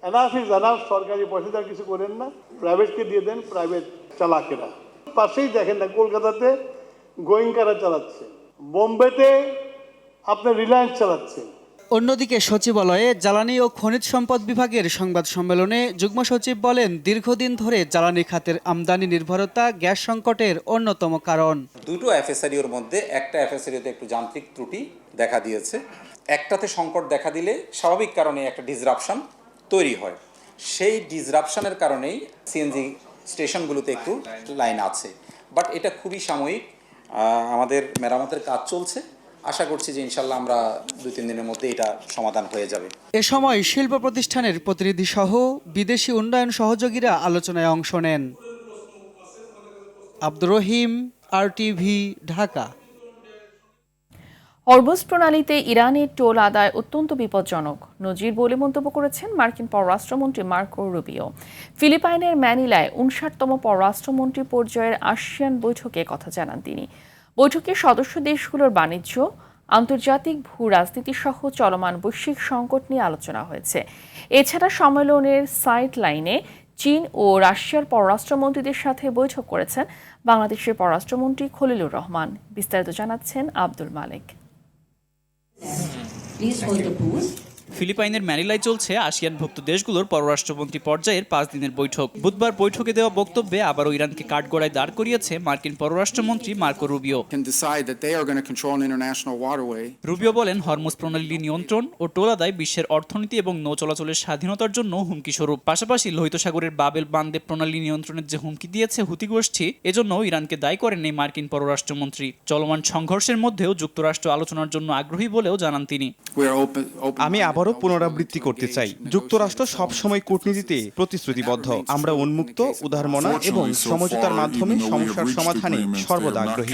এনাফ ইজ এনাফ, সরকারি পয়সা কিছু করেন না, প্রাইভেটকে দিয়ে দেন, প্রাইভেট চালাকেরা। পাশেই দেখেন না, কলকাতাতে গোয়েঙ্কারা চালাচ্ছে, বোম্বেতে আপনার রিলায়েন্স চালাচ্ছে। অন্যদিকে সচিবালয়ে জ্বালানি ও খনিজ সম্পদ বিভাগের সংবাদ সম্মেলনে যুগ্ম সচিব বলেন, দীর্ঘদিন ধরে জ্বালানি খাতের আমদানি নির্ভরতা গ্যাস সংকটের অন্যতম কারণ। দুটো এফএসআরিওর মধ্যে একটা এফএসআরিওতে একটু যান্ত্রিক ত্রুটি দেখা দিয়েছে। একটাতে সংকট দেখা দিলে স্বাভাবিক কারণে একটা ডিসরাপশন তৈরি হয়। সেই ডিসরাপশনের কারণেই সিএনজি স্টেশনগুলোতে একটু লাইন আছে, বাট এটা খুবই সাময়িক। আমাদের মেরামতের কাজ চলছে, আশা করছি যে ইনশাল্লাহ আমরা 2-3 দিনের মধ্যে এটা সমাধান হয়ে যাবে। এ সময় শিল্প প্রতিষ্ঠানের প্রতিনিধি সহ বিদেশি উন্নয়ন সহযোগীরা আলোচনায় অংশ নেন। আব্দুর রহিম, RTV, ঢাকা। হরমুজ প্রণালীতে ইরানের টোল আদায় অত্যন্ত বিপজ্জনক নজির বলে মন্তব্য করেছেন মার্কিন পররাষ্ট্রমন্ত্রী মার্কো রুবিও। ফিলিপাইনের ম্যানিলায় 59তম পররাষ্ট্রমন্ত্রী পর্যায়ের আসিয়ান বৈঠকে কথা জানান তিনি। বৈঠকে সদস্য দেশগুলোর বাণিজ্য, আন্তর্জাতিক ভূ রাজনীতি সহ চলমান বৈশ্বিক সংকট নিয়ে আলোচনা হয়েছে। এছাড়া সম্মেলনের সাইড লাইনে চীন ও রাশিয়ার পররাষ্ট্রমন্ত্রীদের সাথে বৈঠক করেছেন বাংলাদেশের পররাষ্ট্রমন্ত্রী খলিলুর রহমান। বিস্তারিত জানাচ্ছেন আব্দুল মালেক। ফিলিপাইনের ম্যানিলায় চলছে আসিয়ানভুক্ত দেশগুলোর পররাষ্ট্রমন্ত্রী পর্যায়ের 5 দিনের বৈঠক। বুধবার বৈঠকে দেওয়া বক্তব্যে আবারও ইরানকে কাঠগড়ায় দাঁড় করিয়েছে মার্কিন পররাষ্ট্রমন্ত্রী মার্কো রুবিও। রুবিও বলেন, হরমুজ প্রণালী নিয়ন্ত্রণ ও টোল আদায় বিশ্বের অর্থনীতি এবং নৌ চলাচলের স্বাধীনতার জন্য হুমকি স্বরূপ। পাশাপাশি লোহিত সাগরের বাবেল বান্দে প্রণালী নিয়ন্ত্রণের যে হুমকি দিয়েছে হুতি গোষ্ঠী, এজন্য ইরানকে দায়ী করেন এই মার্কিন পররাষ্ট্রমন্ত্রী। চলমান সংঘর্ষের মধ্যেও যুক্তরাষ্ট্র আলোচনার জন্য আগ্রহী বলেও জানান তিনি। আমি আবারও পুনরাবৃত্তি করতে চাই, যুক্তরাষ্ট্র সবসময় কূটনীতিতে প্রতিশ্রুতিবদ্ধ। আমরা উন্মুক্ত, উদারমনা এবং সমঝোতার মাধ্যমে সমস্যার সমাধানে সর্বদা আগ্রহী।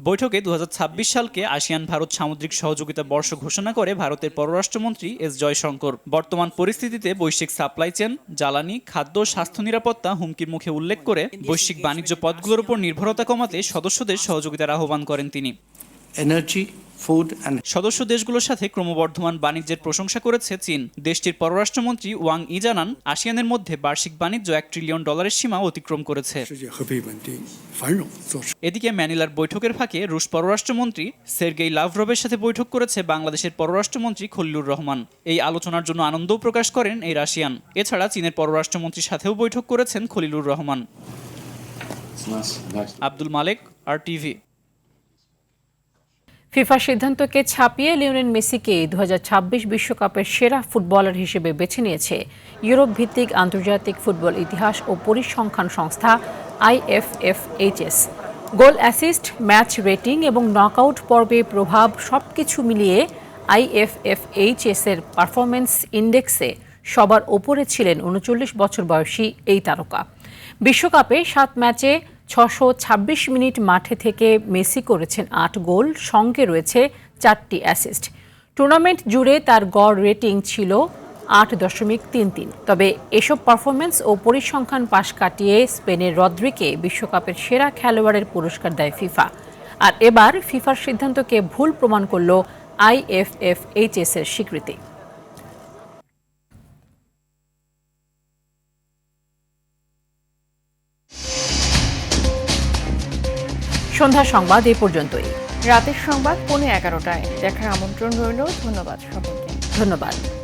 বৈঠকে 2026 সালকে আসিয়ান ভারত সামুদ্রিক সহযোগিতা বর্ষ ঘোষণা করে ভারতের পররাষ্ট্রমন্ত্রী এস জয়শঙ্কর। বর্তমান পরিস্থিতিতে বৈশ্বিক সাপ্লাই চেন, জ্বালানি, খাদ্য, স্বাস্থ্য নিরাপত্তা হুমকির মুখে উল্লেখ করে বৈশ্বিক বাণিজ্য পথগুলোর উপর নির্ভরতা কমাতে সদস্যদের সহযোগিতার আহ্বান করেন তিনি। সদস্য দেশগুলোর সাথে ক্রমবর্ধমান বাণিজ্যের প্রশংসা করেছে চীন। দেশটির পররাষ্ট্রমন্ত্রী ওয়াং ই জানান, আসিয়ানের মধ্যে বার্ষিক বাণিজ্য $1 ট্রিলিয়ন সীমা অতিক্রম করেছে। এদিকে ম্যানিলার বৈঠকের ফাঁকে রুশ পররাষ্ট্রমন্ত্রী সের্গেই লাভরভের সাথে বৈঠক করেছে বাংলাদেশের পররাষ্ট্রমন্ত্রী খলিলুর রহমান। এই আলোচনার জন্য আনন্দও প্রকাশ করেন এই রাশিয়ান। এছাড়া চীনের পররাষ্ট্রমন্ত্রীর সাথেও বৈঠক করেছেন খলিলুর রহমান। আব্দুল মালেক, RTV। ফিফার সিদ্ধান্তকে ছাপিয়ে লিওনেল মেসিকে 2026 বিশ্বকাপের সেরা ফুটবলার হিসেবে বেছে নিয়েছে ইউরোপ ভিত্তিক আন্তর্জাতিক ফুটবল ইতিহাস ও পরিসংখ্যান সংস্থা IFFHS। গোল, অ্যাসিস্ট, ম্যাচ রেটিং এবং নকআউট পর্বে প্রভাব সবকিছু মিলিয়ে IFFHS এর পারফরম্যান্স ইন্ডেক্সে সবার ওপরে ছিলেন 39 বছর বয়সী এই তারকা। বিশ্বকাপে 7 ম্যাচে 626 মিনিট মাঠে থেকে মেসি করেছেন 8 গোল, সঙ্গে রয়েছে 4টি অ্যাসিস্ট। টুর্নামেন্ট জুড়ে তার গড় রেটিং ছিল 8.33। তবে এসব পারফরমেন্স ও পরিসংখ্যান পাশ কাটিয়ে স্পেনের রদ্রিকে বিশ্বকাপের সেরা খেলোয়াড়ের পুরস্কার দেয় ফিফা। আর এবার ফিফার সিদ্ধান্তকে ভুল প্রমাণ করল IFFHS এর স্বীকৃতি। সন্ধ্যা সংবাদ এ পর্যন্তই। রাতের সংবাদ 11:15টায় দেখার আমন্ত্রণ রইল। ধন্যবাদ সকলকে। ধন্যবাদ।